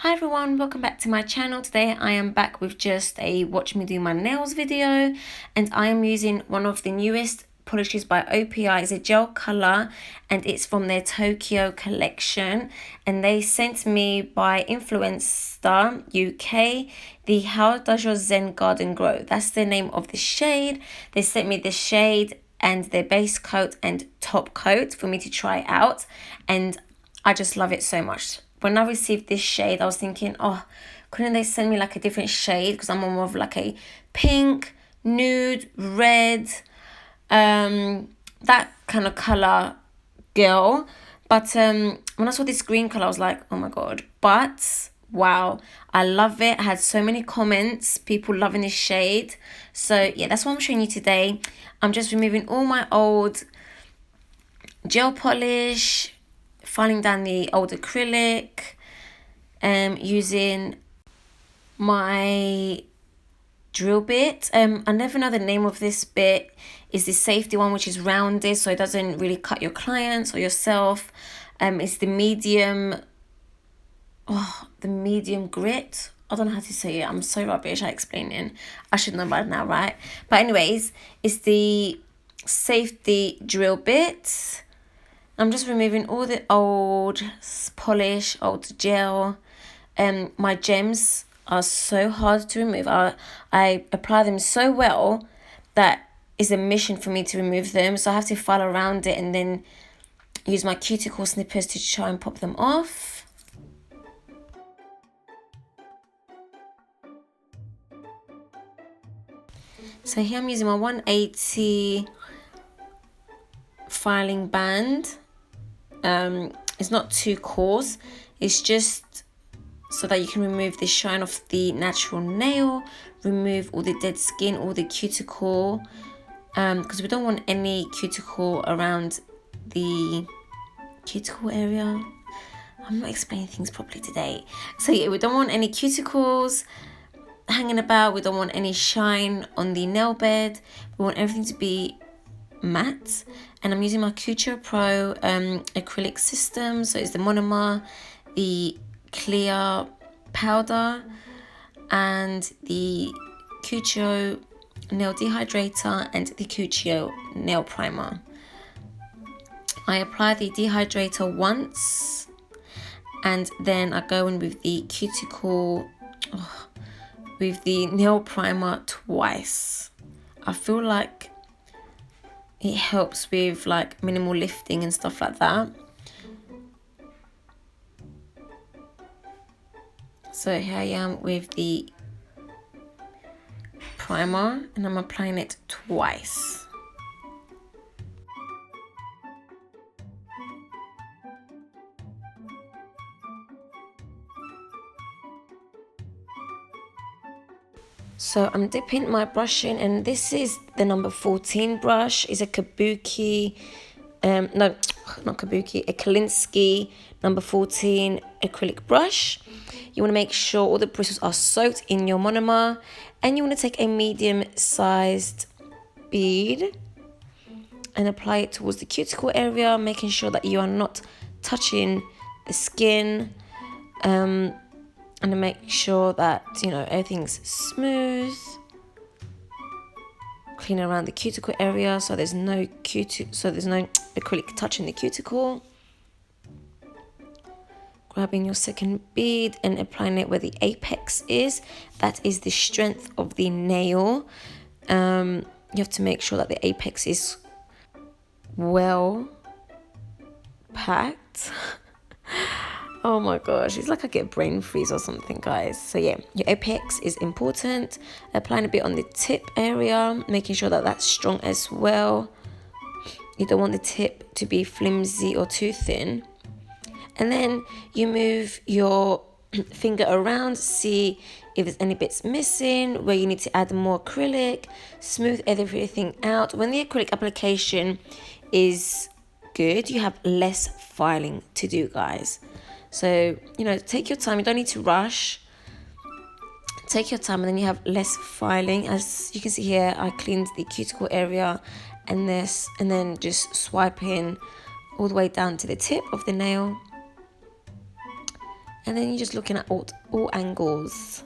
Hi everyone, welcome back to my channel. Today I am back with just a watch me do my nails video, and I am using one of the newest polishes by OPI. It's a gel color and it's from their Tokyo collection, and they sent me by INFLUENSTER UK the How Does Your Zen Garden Grow. That's the name of the shade. They sent me the shade and their base coat and top coat for me to try out, and I just love it so much. When I received this shade, I was thinking, oh, couldn't they send me like a different shade? Because I'm more of like a pink, nude, red, that kind of color girl. But when I saw this green color, I was like, oh my God. But wow, I love it. I had so many comments, people loving this shade. So yeah, that's what I'm showing you today. I'm just removing all my old gel polish, filing down the old acrylic, using my drill bit. I never know the name of this bit. Is the safety one, which is rounded so it doesn't really cut your clients or yourself. It's the medium grit. I don't know how to say it. I'm so rubbish at explaining. I should know by now, right? But anyways, it's the safety drill bit. I'm just removing all the old polish, old gel. My gems are so hard to remove. I apply them so well that it's a mission for me to remove them. So I have to file around it and then use my cuticle snippers to try and pop them off. So here I'm using my 180 filing band. It's not too coarse, it's just so that you can remove the shine off the natural nail, remove all the dead skin, all the cuticle, because we don't want any cuticle around the cuticle area. I'm not explaining things properly today. So yeah, we don't want any cuticles hanging about, we don't want any shine on the nail bed, we want everything to be matte. And I'm using my Couture Pro acrylic system. So it's the monomer, the clear powder, and the Couture nail dehydrator and the Couture nail primer. I apply the dehydrator once and then I go in with the cuticle with the nail primer twice. I feel like it helps with like minimal lifting and stuff like that. So here I am with the primer and I'm applying it twice. So I'm dipping my brush in, and this is the number 14 brush. It's a Kabuki, no, not Kabuki, a Kolinsky number 14 acrylic brush. You want to make sure all the bristles are soaked in your monomer, and you want to take a medium-sized bead and apply it towards the cuticle area, making sure that you are not touching the skin. And to make sure that, you know, everything's smooth. Clean around the cuticle area so there's no acrylic touching the cuticle. Grabbing your second bead and applying it where the apex is. That is the strength of the nail. You have to make sure that the apex is well packed. Oh my gosh, it's like I get brain freeze or something, guys. So yeah, your apex is important. Applying a bit on the tip area, making sure that that's strong as well. You don't want the tip to be flimsy or too thin. And then you move your finger around, see if there's any bits missing, where you need to add more acrylic, smooth everything out. When the acrylic application is good, you have less filing to do, guys. So, you know, take your time. You don't need to rush. Take your time, and then you have less filing. As you can see here, I cleaned the cuticle area and then just swiping all the way down to the tip of the nail. And then you're just looking at all angles.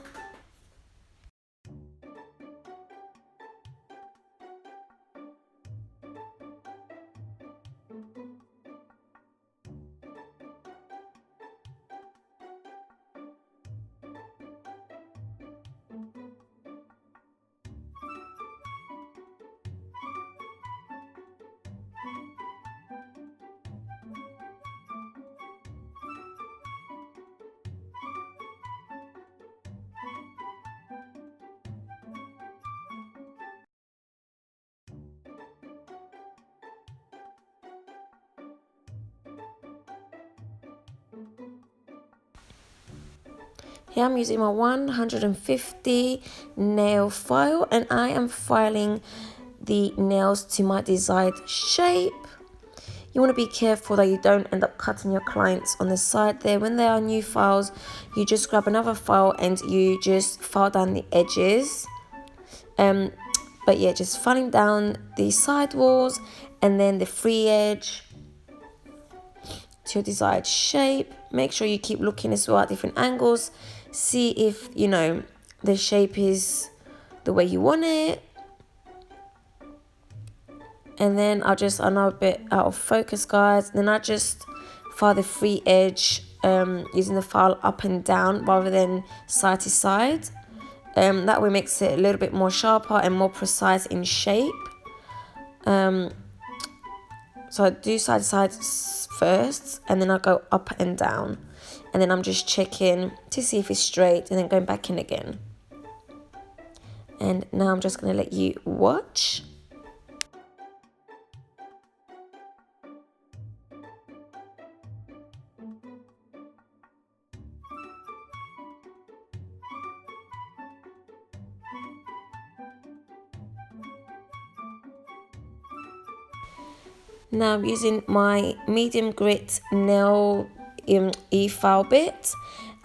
Here I'm using my 150 nail file, and I am filing the nails to my desired shape. You want to be careful that you don't end up cutting your clients on the side there. When they are new files, you just grab another file and you just file down the edges. But yeah, just filing down the side walls and then the free edge to your desired shape. Make sure you keep looking as well at different angles. See if, you know, the shape is the way you want it. And then I know a bit out of focus, guys. Then I just file the free edge using the file up and down rather than side to side. That way makes it a little bit more sharper and more precise in shape. So I do side to side first, and then I go up and down. And then I'm just checking to see if it's straight and then going back in again. And now I'm just going to let you watch. Now I'm using my medium grit nail e-file bit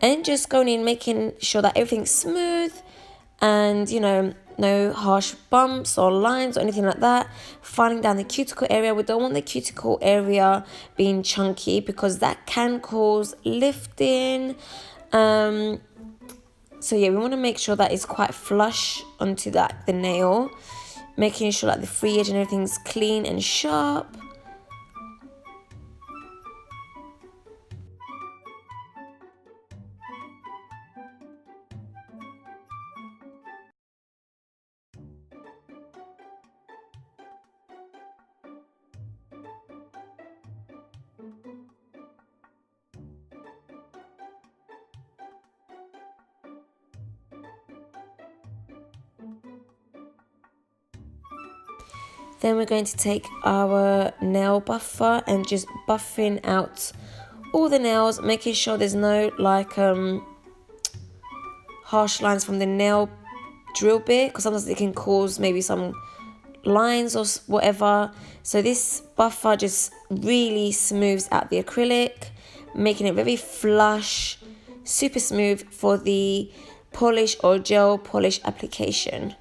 and just going in, making sure that everything's smooth and, you know, no harsh bumps or lines or anything like that. Filing down the cuticle area. We don't want the cuticle area being chunky because that can cause lifting. So yeah, we want to make sure that it's quite flush onto the nail, making sure that the free edge and everything's clean and sharp. Then we're going to take our nail buffer and just buffing out all the nails, making sure there's no like harsh lines from the nail drill bit, because sometimes it can cause maybe some lines or whatever. So this buffer just really smooths out the acrylic, making it very flush, super smooth for the polish or gel polish application.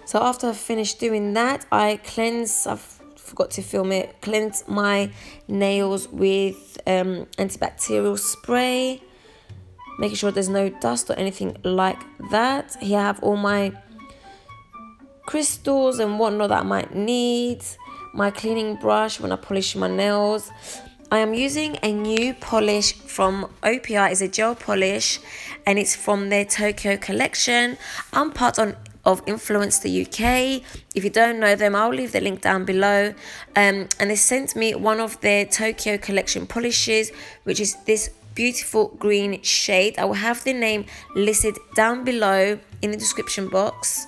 So after I've finished doing that, I forgot to film it, cleanse my nails with antibacterial spray, making sure there's no dust or anything like that. Here I have all my crystals and whatnot that I might need, my cleaning brush when I polish my nails. I am using a new polish from OPI. It's a gel polish and it's from their Tokyo collection. I'm part of INFLUENSTER UK. If you don't know them, I'll leave the link down below. And they sent me one of their Tokyo collection polishes, which is this beautiful green shade. I will have the name listed down below in the description box.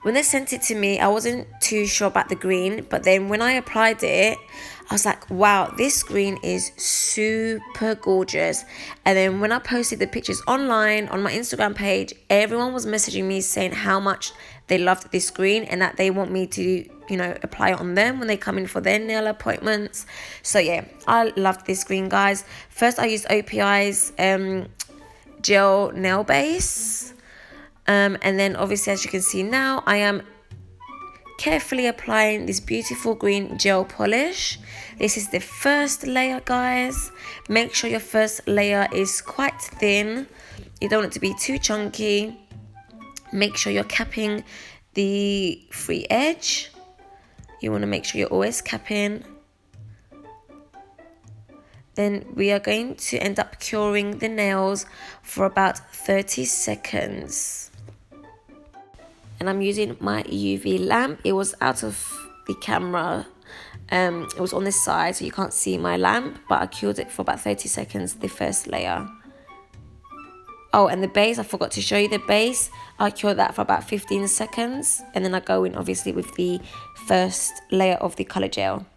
When they sent it to me, I wasn't too sure about the green, but then when I applied it, I was like, wow, this green is super gorgeous. And then when I posted the pictures online on my Instagram page, everyone was messaging me saying how much they loved this green and that they want me to, you know, apply it on them when they come in for their nail appointments. So yeah, I loved this green, guys. First, I used OPI's gel nail base. And then obviously, as you can see now, I am carefully applying this beautiful green gel polish. This is the first layer, guys. Make sure your first layer is quite thin. You don't want it to be too chunky. Make sure you're capping the free edge. You want to make sure you're always capping. Then we are going to end up curing the nails for about 30 seconds. And I'm using my UV lamp. It was out of the camera. It was on this side, so you can't see my lamp, but I cured it for about 30 seconds, the first layer. Oh, and the base, I forgot to show you the base. I cured that for about 15 seconds, and then I go in obviously with the first layer of the color gel.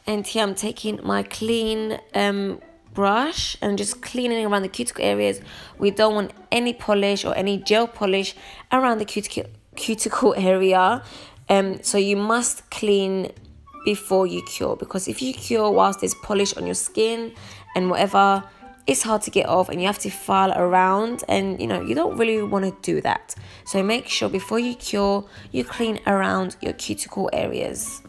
And here I'm taking my clean brush and just cleaning around the cuticle areas. We don't want any polish or any gel polish around the cuticle area. So you must clean before you cure, because if you cure whilst there's polish on your skin and whatever, it's hard to get off and you have to file around, and you know, you don't really want to do that. So make sure before you cure, you clean around your cuticle areas.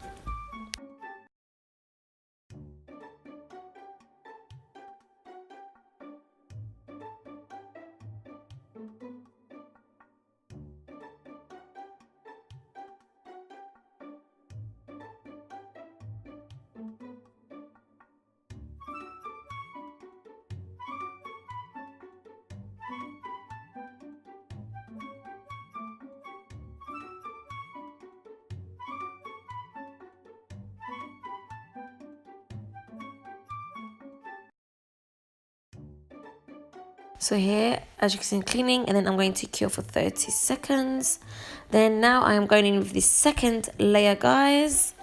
So here, as you can see, I'm cleaning, and then I'm going to cure for 30 seconds. Then now I am going in with the second layer, guys.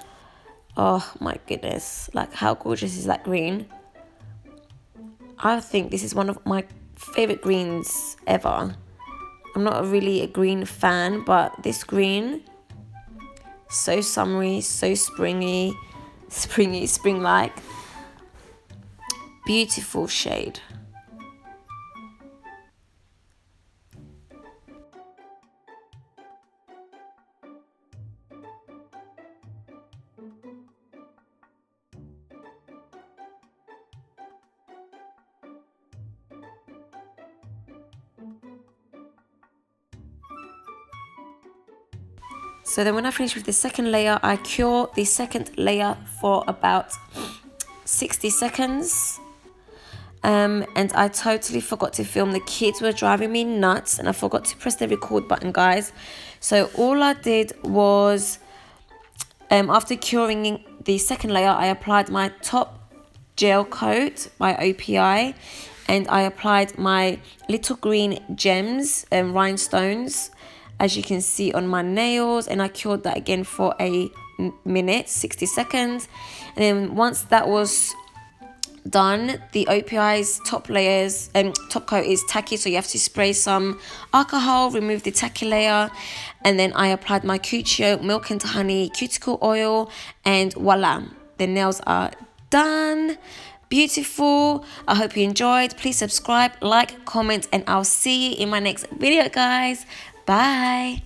Oh my goodness, like how gorgeous is that green? I think this is one of my favorite greens ever. I'm not really a green fan, but this green, so summery, so springy, spring-like. Beautiful shade. So then when I finish with the second layer, I cure the second layer for about 60 seconds. And I totally forgot to film. The kids were driving me nuts and I forgot to press the record button, guys. So all I did was, after curing the second layer, I applied my top gel coat by OPI, and I applied my little green gems and rhinestones, as you can see on my nails, and I cured that again for a minute, 60 seconds. And then once that was done, the OPI's top coat is tacky, so you have to spray some alcohol, remove the tacky layer, and then I applied my Cuccio Milk and Honey cuticle oil, and voila, the nails are done. Beautiful. I hope you enjoyed. Please subscribe, like, comment, and I'll see you in my next video, guys. Bye.